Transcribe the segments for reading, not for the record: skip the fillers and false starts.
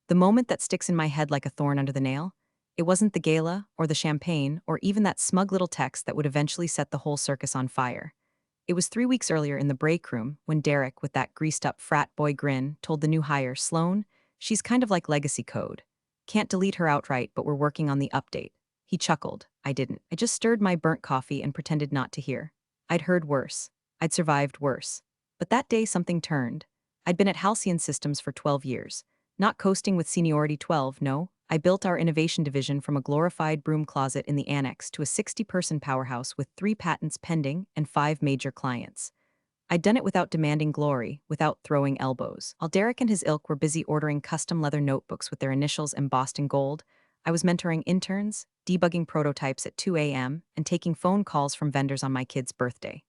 The moment that sticks in my head like a thorn under the nail? It wasn't the gala, or the champagne, or even that smug little text that would eventually set the whole circus on fire. It was 3 weeks earlier in the break room when Derek, with that greased up frat boy grin, told the new hire, Sloan, she's kind of like legacy code. Can't delete her outright, but we're working on the update. He chuckled. I didn't. I just stirred my burnt coffee and pretended not to hear. I'd heard worse. I'd survived worse. But that day something turned. I'd been at Halcyon Systems for 12 years. Not coasting with seniority 12, no. I built our innovation division from a glorified broom closet in the annex to a 60-person powerhouse with 3 patents pending and 5 major clients. I'd done it without demanding glory, without throwing elbows. While Derek and his ilk were busy ordering custom leather notebooks with their initials embossed in gold, I was mentoring interns, debugging prototypes at 2 a.m., and taking phone calls from vendors on my kid's birthday.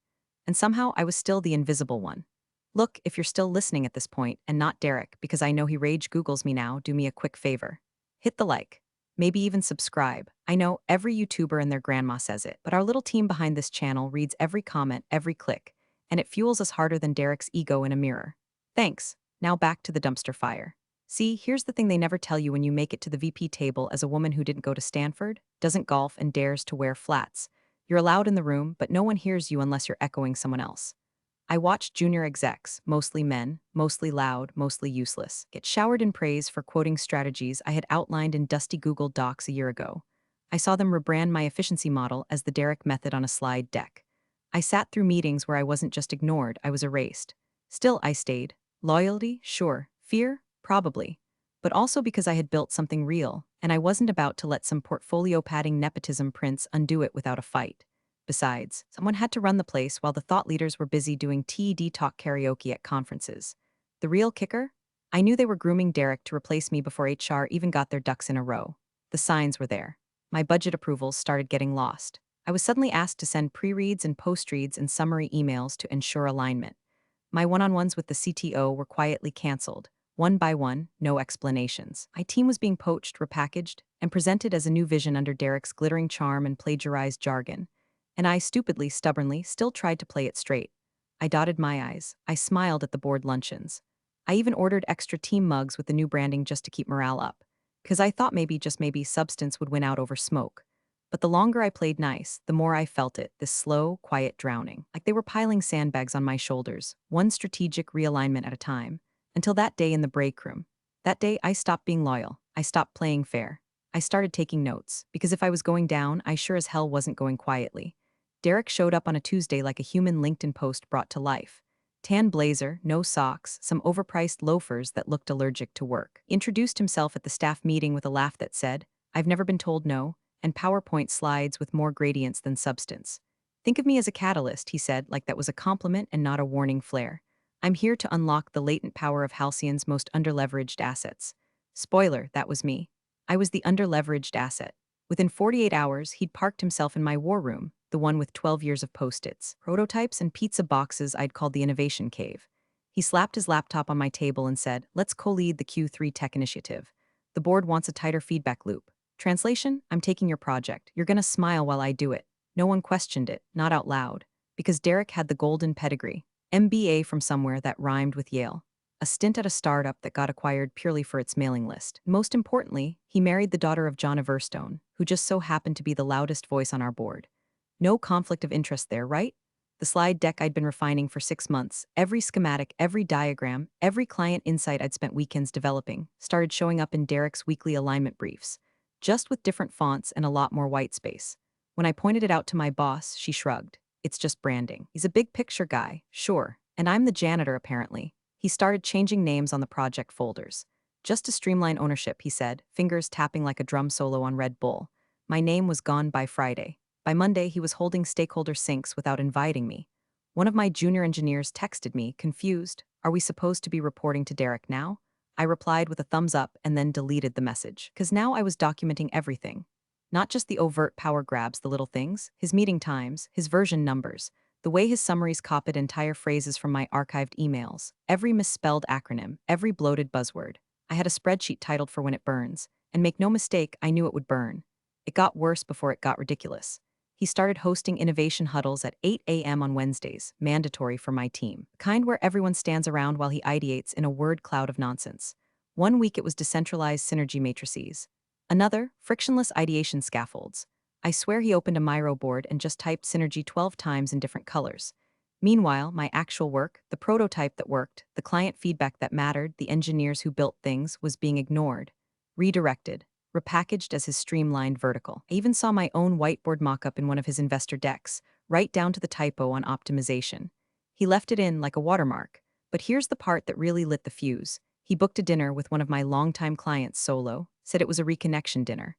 And somehow I was still the invisible one. Look, if you're still listening at this point, and not Derek, because I know he rage Googles me now, do me a quick favor. Hit the like. Maybe even subscribe. I know every YouTuber and their grandma says it, but our little team behind this channel reads every comment, every click, and it fuels us harder than Derek's ego in a mirror. Thanks. Now back to the dumpster fire. See, here's the thing they never tell you when you make it to the VP table as a woman who didn't go to Stanford, doesn't golf, and dares to wear flats. You're allowed in the room, but no one hears you unless you're echoing someone else. I watched junior execs, mostly men, mostly loud, mostly useless, get showered in praise for quoting strategies I had outlined in dusty Google Docs a year ago. I saw them rebrand my efficiency model as the Derek method on a slide deck. I sat through meetings where I wasn't just ignored, I was erased. Still, I stayed. Loyalty? Sure. Fear? Probably. But also because I had built something real, and I wasn't about to let some portfolio padding nepotism prince undo it without a fight. Besides, someone had to run the place while the thought leaders were busy doing TED Talk karaoke at conferences. The real kicker? I knew they were grooming Derek to replace me before HR even got their ducks in a row. The signs were there. My budget approvals started getting lost. I was suddenly asked to send pre-reads and post-reads and summary emails to ensure alignment. My one-on-ones with the CTO were quietly canceled. One by one, no explanations. My team was being poached, repackaged, and presented as a new vision under Derek's glittering charm and plagiarized jargon. And I stupidly, stubbornly, still tried to play it straight. I dotted my I's. I smiled at the board luncheons. I even ordered extra team mugs with the new branding just to keep morale up. Because I thought maybe, just maybe, substance would win out over smoke. But the longer I played nice, the more I felt it, this slow, quiet drowning. Like they were piling sandbags on my shoulders, one strategic realignment at a time. Until that day in the break room. That day, I stopped being loyal. I stopped playing fair. I started taking notes, because if I was going down, I sure as hell wasn't going quietly. Derek showed up on a Tuesday like a human LinkedIn post brought to life. Tan blazer, no socks, some overpriced loafers that looked allergic to work. Introduced himself at the staff meeting with a laugh that said, I've never been told no, and PowerPoint slides with more gradients than substance. Think of me as a catalyst, he said, like that was a compliment and not a warning flare. I'm here to unlock the latent power of Halcyon's most underleveraged assets. Spoiler, that was me. I was the underleveraged asset. Within 48 hours, he'd parked himself in my war room, the one with 12 years of post-its, prototypes, and pizza boxes I'd called the Innovation Cave. He slapped his laptop on my table and said, let's co-lead the Q3 tech initiative. The board wants a tighter feedback loop. Translation, I'm taking your project. You're gonna smile while I do it. No one questioned it, not out loud. Because Derek had the golden pedigree. MBA from somewhere that rhymed with Yale. A stint at a startup that got acquired purely for its mailing list. Most importantly, he married the daughter of John Everstone, who just so happened to be the loudest voice on our board. No conflict of interest there, right? The slide deck I'd been refining for 6 months, every schematic, every diagram, every client insight I'd spent weekends developing, started showing up in Derek's weekly alignment briefs, just with different fonts and a lot more white space. When I pointed it out to my boss, she shrugged. It's just branding. He's a big picture guy, sure, and I'm the janitor apparently. He started changing names on the project folders. Just to streamline ownership, he said, fingers tapping like a drum solo on Red Bull. My name was gone by Friday. By Monday, he was holding stakeholder syncs without inviting me. One of my junior engineers texted me, confused, are we supposed to be reporting to Derek now? I replied with a thumbs up and then deleted the message, because now I was documenting everything. Not just the overt power grabs, the little things, his meeting times, his version numbers, the way his summaries copied entire phrases from my archived emails, every misspelled acronym, every bloated buzzword. I had a spreadsheet titled for when it burns, and make no mistake, I knew it would burn. It got worse before it got ridiculous. He started hosting innovation huddles at 8 a.m. on Wednesdays, mandatory for my team, the kind where everyone stands around while he ideates in a word cloud of nonsense. One week it was decentralized synergy matrices. Another, frictionless ideation scaffolds. I swear he opened a Miro board and just typed synergy 12 times in different colors. Meanwhile, my actual work, the prototype that worked, the client feedback that mattered, the engineers who built things, was being ignored, redirected, repackaged as his streamlined vertical. I even saw my own whiteboard mockup in one of his investor decks, right down to the typo on optimization. He left it in like a watermark. But here's the part that really lit the fuse. He booked a dinner with one of my longtime clients solo, said it was a reconnection dinner.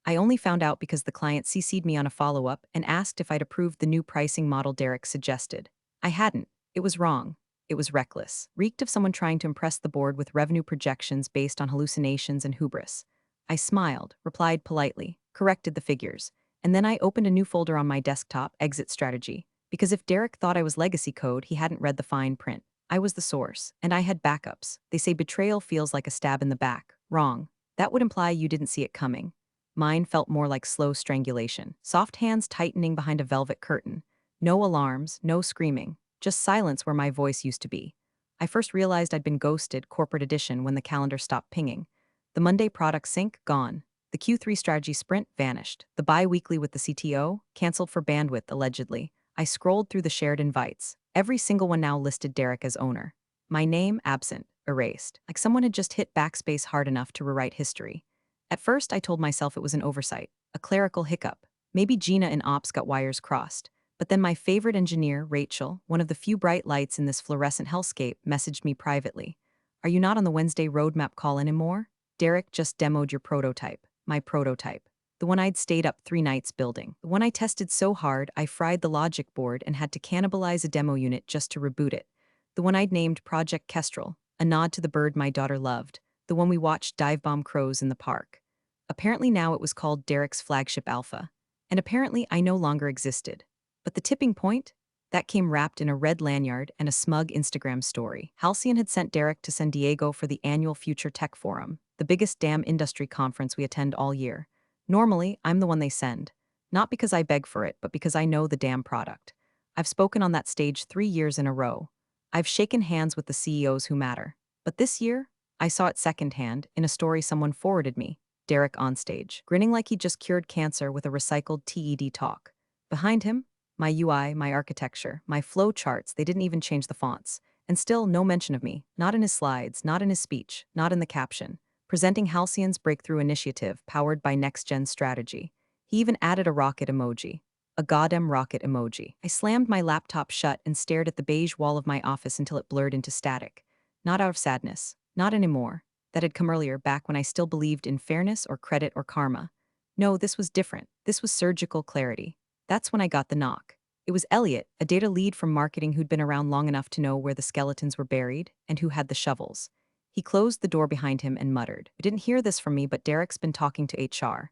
I only found out because the client CC'd me on a follow-up and asked if I'd approved the new pricing model Derek suggested. I hadn't. It was wrong. It was reckless. Reeked of someone trying to impress the board with revenue projections based on hallucinations and hubris. I smiled, replied politely, corrected the figures, and then I opened a new folder on my desktop, Exit Strategy, because if Derek thought I was legacy code, he hadn't read the fine print. I was the source, and I had backups. They say betrayal feels like a stab in the back. Wrong. That would imply you didn't see it coming. Mine felt more like slow strangulation, soft hands tightening behind a velvet curtain. No alarms, no screaming, just silence where my voice used to be. I first realized I'd been ghosted, corporate edition, when the calendar stopped pinging. The Monday product sync, gone. The Q3 strategy sprint, vanished. The bi-weekly with the CTO, canceled for bandwidth, allegedly. I scrolled through the shared invites. Every single one now listed Derek as owner. My name, absent, erased, like someone had just hit backspace hard enough to rewrite history. At first, I told myself it was an oversight, a clerical hiccup. Maybe Gina in ops got wires crossed. But then my favorite engineer, Rachel, one of the few bright lights in this fluorescent hellscape, messaged me privately. Are you not on the Wednesday roadmap call anymore? Derek just demoed your prototype. My prototype. The one I'd stayed up 3 nights building. The one I tested so hard I fried the logic board and had to cannibalize a demo unit just to reboot it. The one I'd named Project Kestrel, a nod to the bird my daughter loved. The one we watched dive bomb crows in the park. Apparently now it was called Derek's flagship alpha. And apparently I no longer existed. But the tipping point? That came wrapped in a red lanyard and a smug Instagram story. Halcyon had sent Derek to San Diego for the annual Future Tech Forum, the biggest damn industry conference we attend all year. Normally, I'm the one they send. Not because I beg for it, but because I know the damn product. I've spoken on that stage 3 years in a row. I've shaken hands with the CEOs who matter. But this year, I saw it secondhand in a story someone forwarded me. Derek on stage, grinning like he just cured cancer with a recycled TED talk. Behind him, my UI, my architecture, my flow charts, they didn't even change the fonts. And still no mention of me, not in his slides, not in his speech, not in the caption. Presenting Halcyon's breakthrough initiative powered by next-gen strategy. He even added a rocket emoji. A goddamn rocket emoji. I slammed my laptop shut and stared at the beige wall of my office until it blurred into static. Not out of sadness. Not anymore. That had come earlier, back when I still believed in fairness or credit or karma. No, this was different. This was surgical clarity. That's when I got the knock. It was Elliot, a data lead from marketing who'd been around long enough to know where the skeletons were buried and who had the shovels. He closed the door behind him and muttered, "You didn't hear this from me, but Derek's been talking to HR.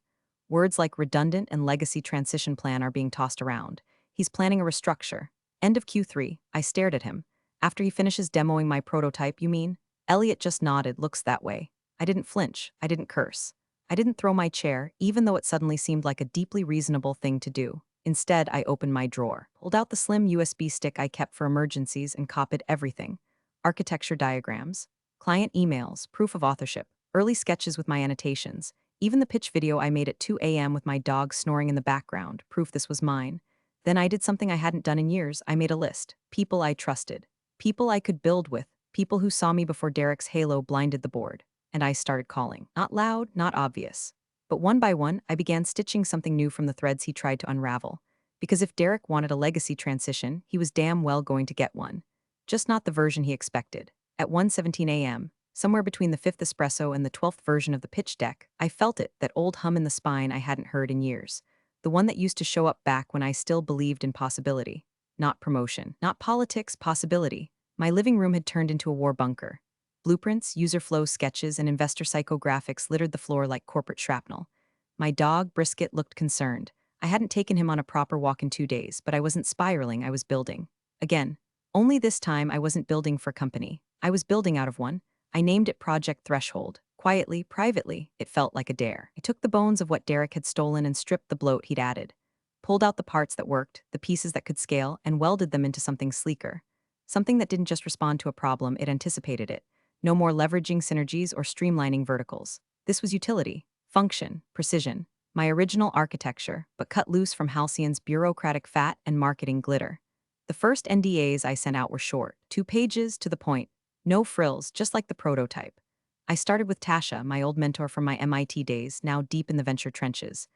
Words like redundant and legacy transition plan are being tossed around. He's planning a restructure. End of Q3, I stared at him. After he finishes demoing my prototype, you mean? Elliot just nodded, looks that way. I didn't flinch. I didn't curse. I didn't throw my chair, even though it suddenly seemed like a deeply reasonable thing to do. Instead, I opened my drawer, pulled out the slim USB stick I kept for emergencies and copied everything. Architecture diagrams, client emails, proof of authorship, early sketches with my annotations, even the pitch video I made at 2 a.m. with my dog snoring in the background, proof this was mine. Then I did something I hadn't done in years. I made a list. People I trusted. People I could build with. People who saw me before Derek's halo blinded the board. And I started calling. Not loud, not obvious. But one by one, I began stitching something new from the threads he tried to unravel. Because if Derek wanted a legacy transition, he was damn well going to get one. Just not the version he expected. At 1:17 a.m., somewhere between the 5th espresso and the 12th version of the pitch deck, I felt it, that old hum in the spine I hadn't heard in years. The one that used to show up back when I still believed in possibility. Not promotion. Not politics, possibility. My living room had turned into a war bunker. Blueprints, user flow sketches, and investor psychographics littered the floor like corporate shrapnel. My dog, Brisket, looked concerned. I hadn't taken him on a proper walk in 2 days, but I wasn't spiraling, I was building. Again. Only this time I wasn't building for company. I was building out of one. I named it Project Threshold. Quietly, privately, it felt like a dare. I took the bones of what Derek had stolen and stripped the bloat he'd added. Pulled out the parts that worked, the pieces that could scale, and welded them into something sleeker. Something that didn't just respond to a problem, it anticipated it. No more leveraging synergies or streamlining verticals. This was utility, function, precision. My original architecture, but cut loose from Halcyon's bureaucratic fat and marketing glitter. The first NDAs I sent out were short, 2 pages to the point. No frills, just like the prototype. I started with Tasha, my old mentor from my MIT days, now deep in the venture trenches.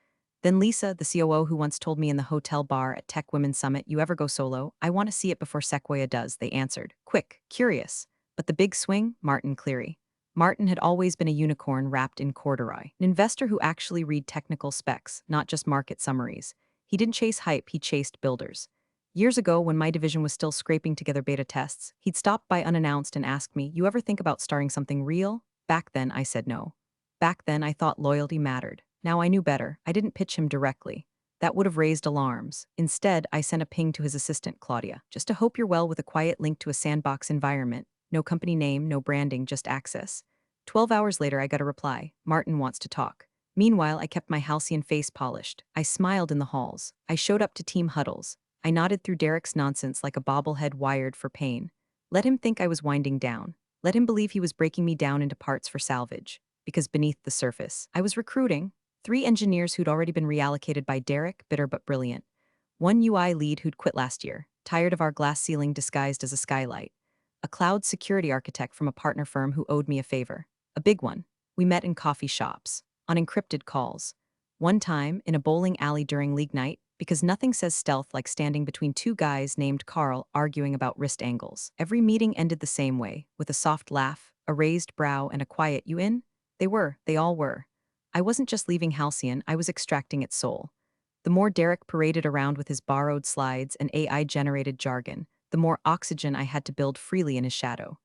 Then Lisa, the COO who once told me in the hotel bar at Tech Women's Summit, "You ever go solo? I want to see it before Sequoia does," they answered. Quick, curious. But the big swing? Martin Cleary. Martin had always been a unicorn wrapped in corduroy, an investor who actually read technical specs, not just market summaries. He didn't chase hype, he chased builders. Years ago, when my division was still scraping together beta tests, he'd stop by unannounced and ask me, "You ever think about starting something real?" Back then, I said no. Back then, I thought loyalty mattered. Now I knew better. I didn't pitch him directly. That would have raised alarms. Instead, I sent a ping to his assistant, Claudia, just to hope you're well, with a quiet link to a sandbox environment. No company name, no branding, just access. 12 hours later, I got a reply. Martin wants to talk. Meanwhile, I kept my halcyon face polished. I smiled in the halls. I showed up to team huddles. I nodded through Derek's nonsense like a bobblehead wired for pain. Let him think I was winding down. Let him believe he was breaking me down into parts for salvage. Because beneath the surface, I was recruiting 3 engineers who'd already been reallocated by Derek, bitter but brilliant. 1 UI lead who'd quit last year, tired of our glass ceiling disguised as a skylight. A cloud security architect from a partner firm who owed me a favor. A big one. We met in coffee shops, on encrypted calls. One time, in a bowling alley during league night, because nothing says stealth like standing between 2 guys named Carl arguing about wrist angles. Every meeting ended the same way, with a soft laugh, a raised brow, and a quiet, "You in?" They all were. I wasn't just leaving Halcyon, I was extracting its soul. The more Derek paraded around with his borrowed slides and AI-generated jargon, the more oxygen I had to build freely in his shadow.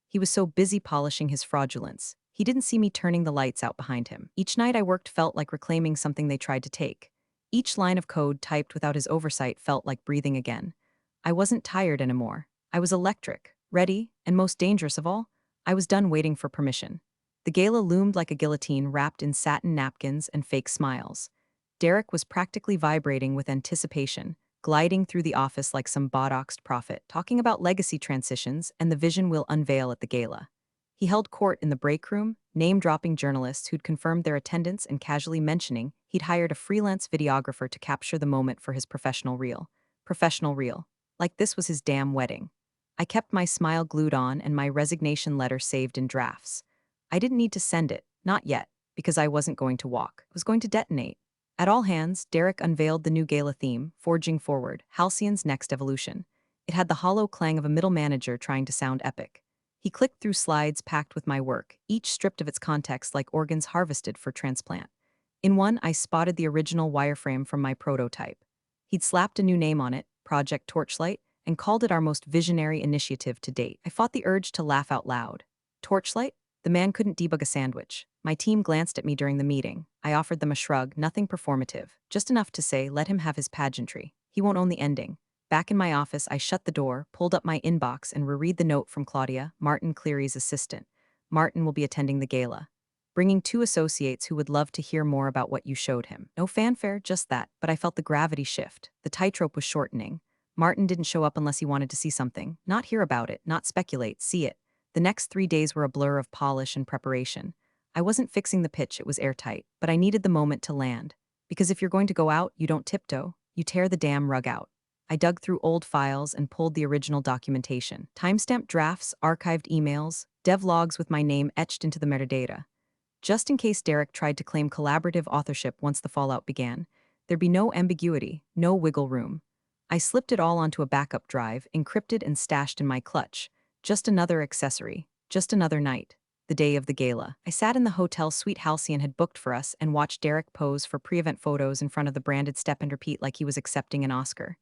He was so busy polishing his fraudulence. He didn't see me turning the lights out behind him. Each night I worked felt like reclaiming something they tried to take. Each line of code typed without his oversight felt like breathing again. I wasn't tired anymore. I was electric, ready, and most dangerous of all, I was done waiting for permission. The gala loomed like a guillotine wrapped in satin napkins and fake smiles. Derek was practically vibrating with anticipation, gliding through the office like some botoxed prophet, talking about legacy transitions and the vision we'll unveil at the gala. He held court in the break room, name-dropping journalists who'd confirmed their attendance and casually mentioning he'd hired a freelance videographer to capture the moment for his professional reel. Professional reel. Like this was his damn wedding. I kept my smile glued on and my resignation letter saved in drafts. I didn't need to send it, not yet, because I wasn't going to walk. I was going to detonate. At all hands, Derek unveiled the new gala theme, Forging Forward, Halcyon's next evolution. It had the hollow clang of a middle manager trying to sound epic. He clicked through slides packed with my work, each stripped of its context like organs harvested for transplant. In one, I spotted the original wireframe from my prototype. He'd slapped a new name on it, Project Torchlight, and called it our most visionary initiative to date. I fought the urge to laugh out loud. Torchlight? The man couldn't debug a sandwich. My team glanced at me during the meeting. I offered them a shrug, nothing performative, just enough to say, let him have his pageantry. He won't own the ending. Back in my office, I shut the door, pulled up my inbox, and reread the note from Claudia, Martin Cleary's assistant. Martin will be attending the gala, bringing 2 associates who would love to hear more about what you showed him. No fanfare, just that, but I felt the gravity shift. The tightrope was shortening. Martin didn't show up unless he wanted to see something, not hear about it, not speculate, see it. The next 3 days were a blur of polish and preparation. I wasn't fixing the pitch, it was airtight, but I needed the moment to land. Because if you're going to go out, you don't tiptoe, you tear the damn rug out. I dug through old files and pulled the original documentation. Timestamped drafts, archived emails, dev logs with my name etched into the metadata. Just in case Derek tried to claim collaborative authorship once the fallout began, there'd be no ambiguity, no wiggle room. I slipped it all onto a backup drive, encrypted and stashed in my clutch. Just another accessory, just another night. The day of the gala. I sat in the hotel suite Halcyon had booked for us and watched Derek pose for pre-event photos in front of the branded step and repeat like he was accepting an Oscar.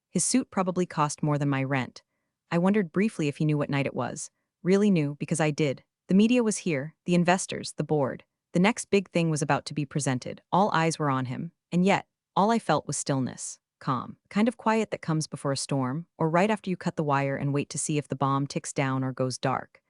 His suit probably cost more than my rent. I wondered briefly if he knew what night it was. Really knew, because I did. The media was here, the investors, the board. The next big thing was about to be presented. All eyes were on him, and yet, all I felt was stillness. Calm. Kind of quiet that comes before a storm, or right after you cut the wire and wait to see if the bomb ticks down or goes dark.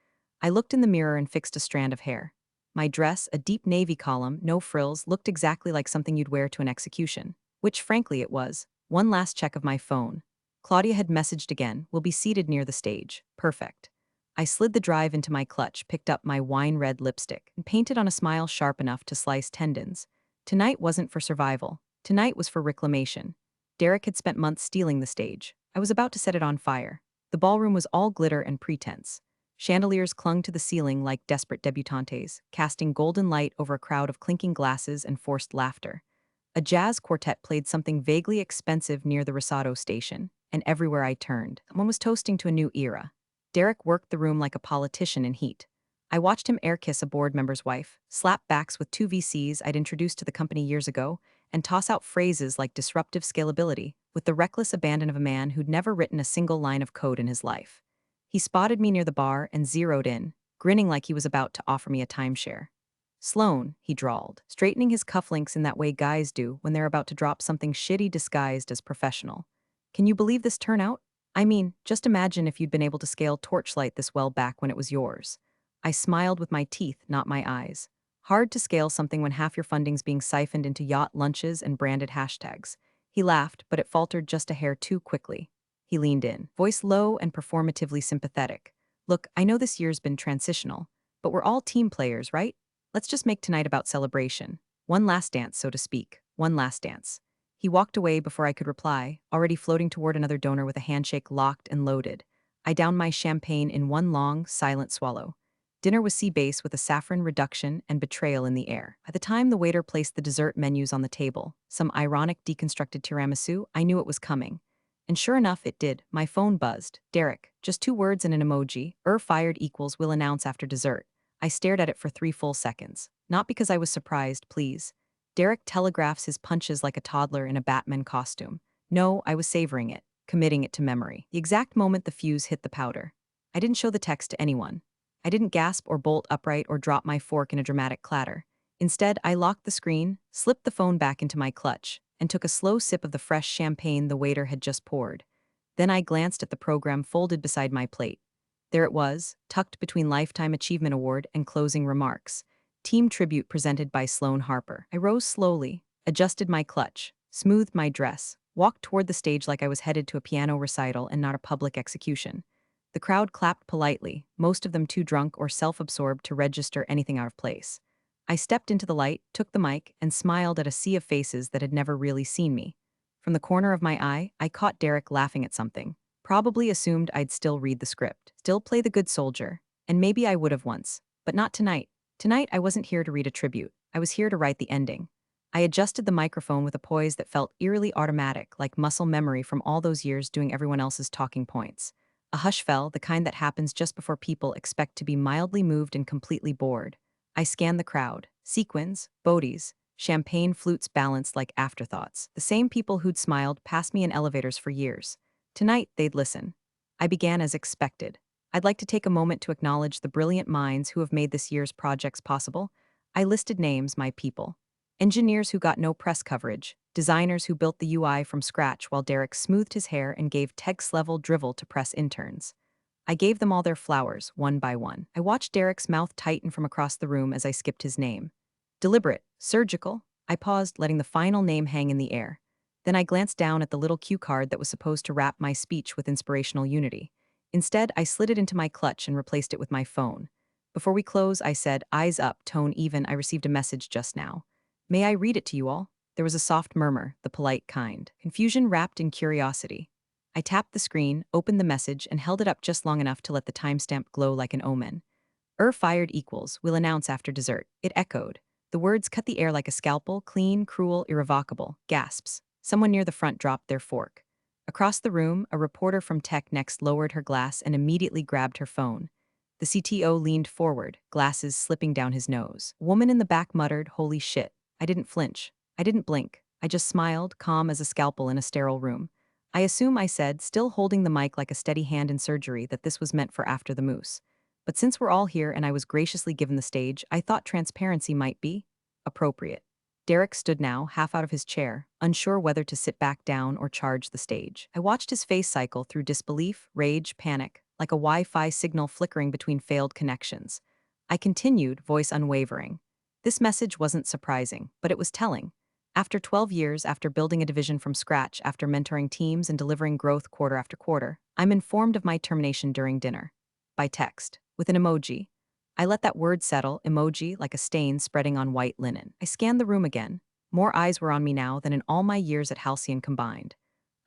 I looked in the mirror and fixed a strand of hair. My dress, a deep navy column, no frills, looked exactly like something you'd wear to an execution. Which frankly it was. One last check of my phone. Claudia had messaged again, "We'll be seated near the stage." Perfect. I slid the drive into my clutch, picked up my wine-red lipstick, and painted on a smile sharp enough to slice tendons. Tonight wasn't for survival. Tonight was for reclamation. Derek had spent months stealing the stage. I was about to set it on fire. The ballroom was all glitter and pretense. Chandeliers clung to the ceiling like desperate debutantes, casting golden light over a crowd of clinking glasses and forced laughter. A jazz quartet played something vaguely expensive near the Rosado station, and everywhere I turned, someone was toasting to a new era. Derek worked the room like a politician in heat. I watched him air kiss a board member's wife, slap backs with two VCs I'd introduced to the company years ago, and toss out phrases like disruptive scalability with the reckless abandon of a man who'd never written a single line of code in his life. He spotted me near the bar and zeroed in, grinning like he was about to offer me a timeshare. "Sloan," he drawled, straightening his cufflinks in that way guys do when they're about to drop something shitty disguised as professional. "Can you believe this turnout? I mean, just imagine if you'd been able to scale Torchlight this well back when it was yours." I smiled with my teeth, not my eyes. Hard to scale something when half your funding's being siphoned into yacht lunches and branded hashtags. He laughed, but it faltered just a hair too quickly. He leaned in, voice low and performatively sympathetic. "Look, I know this year's been transitional, but we're all team players, right? Let's just make tonight about celebration. One last dance, so to speak. One last dance." He walked away before I could reply, already floating toward another donor with a handshake locked and loaded. I downed my champagne in one long, silent swallow. Dinner was sea base with a saffron reduction and betrayal in the air. By the time the waiter placed the dessert menus on the table, some ironic deconstructed tiramisu, I knew it was coming. And sure enough, it did. My phone buzzed. "Derek, just 2 words and an emoji. Fired equals will announce after dessert." I stared at it for 3 full seconds. Not because I was surprised, please. Derek telegraphs his punches like a toddler in a Batman costume. No, I was savoring it, committing it to memory. The exact moment the fuse hit the powder. I didn't show the text to anyone. I didn't gasp or bolt upright or drop my fork in a dramatic clatter. Instead, I locked the screen, slipped the phone back into my clutch, and took a slow sip of the fresh champagne the waiter had just poured. Then I glanced at the program folded beside my plate. There it was, tucked between Lifetime Achievement Award and closing remarks. Team tribute presented by Sloan Harper. I rose slowly, adjusted my clutch, smoothed my dress, walked toward the stage like I was headed to a piano recital and not a public execution. The crowd clapped politely, most of them too drunk or self-absorbed to register anything out of place. I stepped into the light, took the mic, and smiled at a sea of faces that had never really seen me. From the corner of my eye, I caught Derek laughing at something. Probably assumed I'd still read the script, still play the good soldier, and maybe I would have once, but not tonight. Tonight, I wasn't here to read a tribute. I was here to write the ending. I adjusted the microphone with a poise that felt eerily automatic, like muscle memory from all those years doing everyone else's talking points. A hush fell, the kind that happens just before people expect to be mildly moved and completely bored. I scanned the crowd. Sequins, Bodies, champagne flutes balanced like afterthoughts. The same people who'd smiled past me in elevators for years. Tonight, they'd listen. I began as expected. "I'd like to take a moment to acknowledge the brilliant minds who have made this year's projects possible." I listed names, my people. Engineers who got no press coverage, designers who built the UI from scratch while Derek smoothed his hair and gave Tex-level drivel to press interns. I gave them all their flowers, one by one. I watched Derek's mouth tighten from across the room as I skipped his name. Deliberate, surgical. I paused, letting the final name hang in the air. Then I glanced down at the little cue card that was supposed to wrap my speech with inspirational unity. Instead, I slid it into my clutch and replaced it with my phone. Before we close, I said, "Eyes up, tone even, I received a message just now. May I read it to you all?" There was a soft murmur, the polite kind. Confusion wrapped in curiosity. I tapped the screen, opened the message, and held it up just long enough to let the timestamp glow like an omen. Fired equals, will announce after dessert." It echoed. The words cut the air like a scalpel, clean, cruel, irrevocable. Gasps. Someone near the front dropped their fork. Across the room, a reporter from Tech Next lowered her glass and immediately grabbed her phone. The CTO leaned forward, glasses slipping down his nose. A woman in the back muttered, "Holy shit." I didn't flinch. I didn't blink. I just smiled, calm as a scalpel in a sterile room. I assume I said, still holding the mic like a steady hand in surgery, that this was meant for after the moose. But since we're all here and I was graciously given the stage, I thought transparency might be appropriate. Derek stood now, half out of his chair, unsure whether to sit back down or charge the stage. I watched his face cycle through disbelief, rage, panic, like a Wi-Fi signal flickering between failed connections. I continued, voice unwavering. This message wasn't surprising, but it was telling. After 12 years, after building a division from scratch, after mentoring teams and delivering growth quarter after quarter, I'm informed of my termination during dinner. by text, with an emoji. I let that word settle, emoji like a stain spreading on white linen. I scanned the room again. More eyes were on me now than in all my years at Halcyon combined.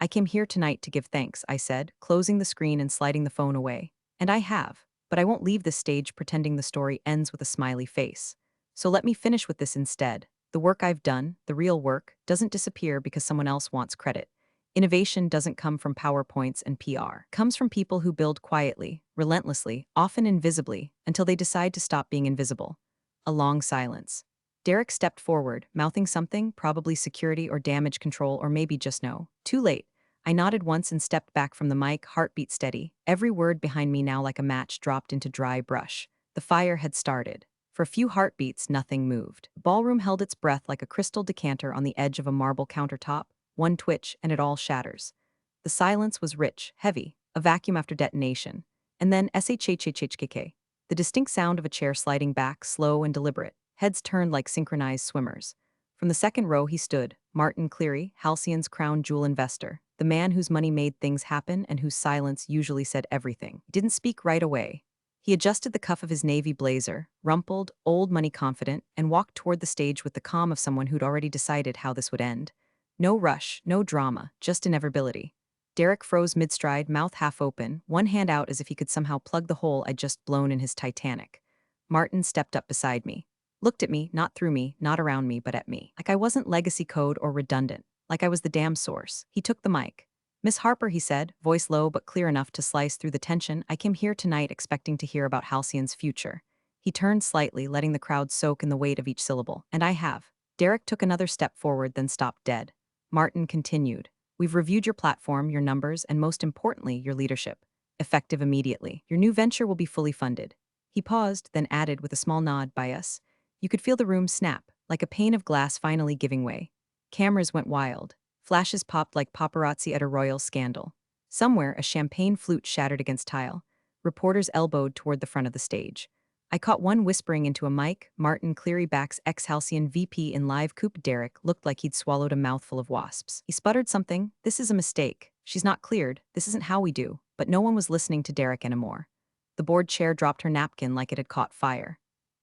I came here tonight to give thanks, I said, closing the screen and sliding the phone away. And I have, but I won't leave this stage pretending the story ends with a smiley face. So let me finish with this instead. The work I've done, the real work, doesn't disappear because someone else wants credit. Innovation doesn't come from PowerPoints and PR. It comes from people who build quietly, relentlessly, often invisibly, until they decide to stop being invisible. A long silence. Derek stepped forward, mouthing something, probably security or damage control or maybe just no. Too late. I nodded once and stepped back from the mic, heartbeat steady, every word behind me now like a match dropped into dry brush. The fire had started. For a few heartbeats, nothing moved. The ballroom held its breath like a crystal decanter on the edge of a marble countertop. One twitch, and it all shatters. The silence was rich, heavy, a vacuum after detonation. And then shhhhkk, the distinct sound of a chair sliding back, slow and deliberate, heads turned like synchronized swimmers. From the second row he stood, Martin Cleary, Halcyon's crown jewel investor, the man whose money made things happen and whose silence usually said everything. He didn't speak right away. He adjusted the cuff of his navy blazer, rumpled, old money confident, and walked toward the stage with the calm of someone who'd already decided how this would end. No rush, no drama, just inevitability. Derek froze mid-stride, mouth half open, one hand out as if he could somehow plug the hole I'd just blown in his Titanic. Martin stepped up beside me. Looked at me, not through me, not around me, but at me. Like I wasn't legacy code or redundant. Like I was the damn source. He took the mic. "Miss Harper," he said, voice low but clear enough to slice through the tension, "I came here tonight expecting to hear about Halcyon's future." He turned slightly, letting the crowd soak in the weight of each syllable. "And I have." Derek took another step forward, then stopped dead. Martin continued. "We've reviewed your platform, your numbers, and most importantly, your leadership. Effective immediately. Your new venture will be fully funded." He paused, then added with a small nod, "By us." You could feel the room snap, like a pane of glass finally giving way. Cameras went wild. Flashes popped like paparazzi at a royal scandal. Somewhere, a champagne flute shattered against tile. Reporters elbowed toward the front of the stage. I caught one whispering into a mic. Martin Clearyback's ex-Halcyon VP in live coupe Derek looked like he'd swallowed a mouthful of wasps. He sputtered something. "This is a mistake. She's not cleared. This isn't how we do." But no one was listening to Derek anymore. The board chair dropped her napkin like it had caught fire.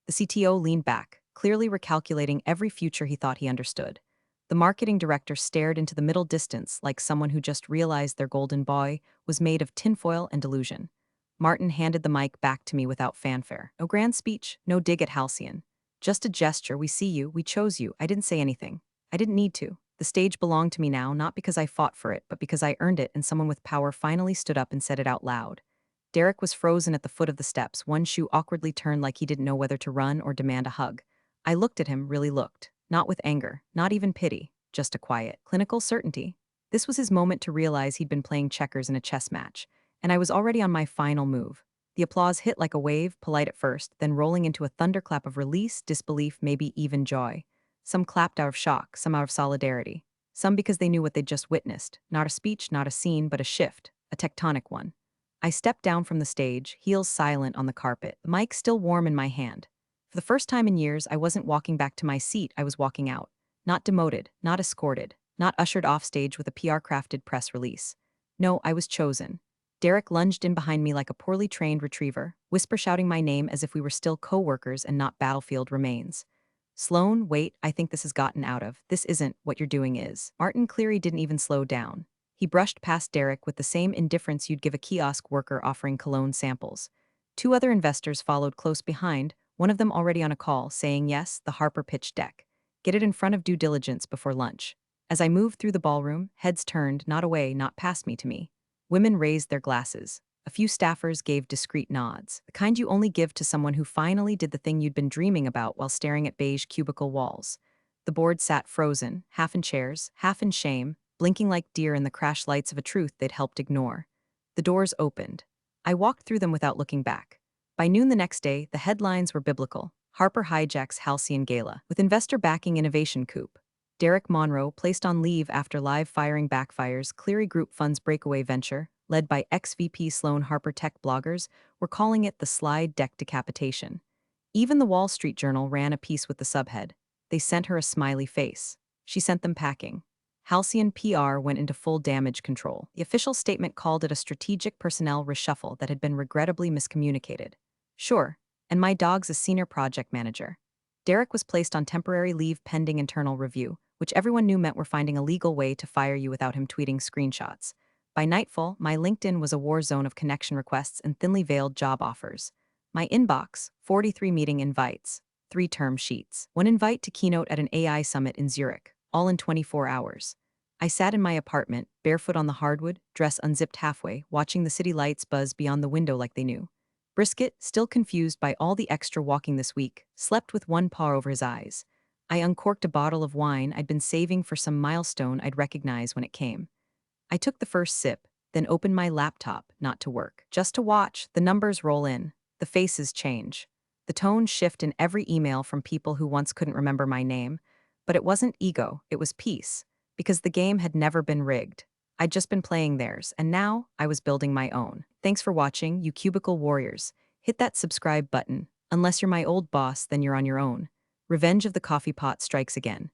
The CTO leaned back, clearly recalculating every future he thought he understood. The marketing director stared into the middle distance like someone who just realized their golden boy was made of tinfoil and delusion. Martin handed the mic back to me without fanfare. No grand speech, no dig at Halcyon. Just a gesture. "We see you, we chose you." I didn't say anything. I didn't need to. The stage belonged to me now, not because I fought for it, but because I earned it, and someone with power finally stood up and said it out loud. Derek was frozen at the foot of the steps, one shoe awkwardly turned like he didn't know whether to run or demand a hug. I looked at him, really looked. Not with anger, not even pity, just a quiet, clinical certainty. This was his moment to realize he'd been playing checkers in a chess match, and I was already on my final move. The applause hit like a wave, polite at first, then rolling into a thunderclap of release, disbelief, maybe even joy. Some clapped out of shock, some out of solidarity. Some because they knew what they'd just witnessed. Not a speech, not a scene, but a shift, a tectonic one. I stepped down from the stage, heels silent on the carpet, the mic still warm in my hand. For the first time in years, I wasn't walking back to my seat, I was walking out. Not demoted, not escorted, not ushered off stage with a PR-crafted press release. No, I was chosen. Derek lunged in behind me like a poorly trained retriever, whisper shouting my name as if we were still co-workers and not battlefield remains. "Sloan, wait, I think this has gotten out of. This isn't what you're doing is." Martin Cleary didn't even slow down. He brushed past Derek with the same indifference you'd give a kiosk worker offering cologne samples. Two other investors followed close behind, one of them already on a call, saying yes, the Harper pitch deck. Get it in front of due diligence before lunch. As I moved through the ballroom, heads turned, not away, not past me to me. Women raised their glasses. A few staffers gave discreet nods, the kind you only give to someone who finally did the thing you'd been dreaming about while staring at beige cubicle walls. The board sat frozen, half in chairs, half in shame, blinking like deer in the crash lights of a truth they'd helped ignore. The doors opened. I walked through them without looking back. By noon the next day, the headlines were biblical. Harper hijacks Halcyon Gala, with investor backing innovation coup. Derek Monroe placed on leave after live firing backfires. Cleary Group funds breakaway venture, led by ex-VP Sloan Harper tech bloggers, were calling it the slide deck decapitation. Even the Wall Street Journal ran a piece with the subhead. They sent her a smiley face. She sent them packing. Halcyon PR went into full damage control. The official statement called it a strategic personnel reshuffle that had been regrettably miscommunicated. Sure, and my dog's a senior project manager. Derek was placed on temporary leave pending internal review, which everyone knew meant we're finding a legal way to fire you without him tweeting screenshots. By nightfall, my LinkedIn was a war zone of connection requests and thinly veiled job offers. My inbox, 43 meeting invites, 3 term sheets, 1 invite to keynote at an AI summit in Zurich, all in 24 hours. I sat in my apartment, barefoot on the hardwood, dress unzipped halfway, watching the city lights buzz beyond the window like they knew. Brisket, still confused by all the extra walking this week, slept with one paw over his eyes. I uncorked a bottle of wine I'd been saving for some milestone I'd recognize when it came. I took the first sip, then opened my laptop, not to work, just to watch the numbers roll in, the faces change. The tone shift in every email from people who once couldn't remember my name. But it wasn't ego, it was peace. Because the game had never been rigged. I'd just been playing theirs, and now I was building my own. Thanks for watching, you cubicle warriors. Hit that subscribe button. Unless you're my old boss, then you're on your own. Revenge of the coffee pot strikes again.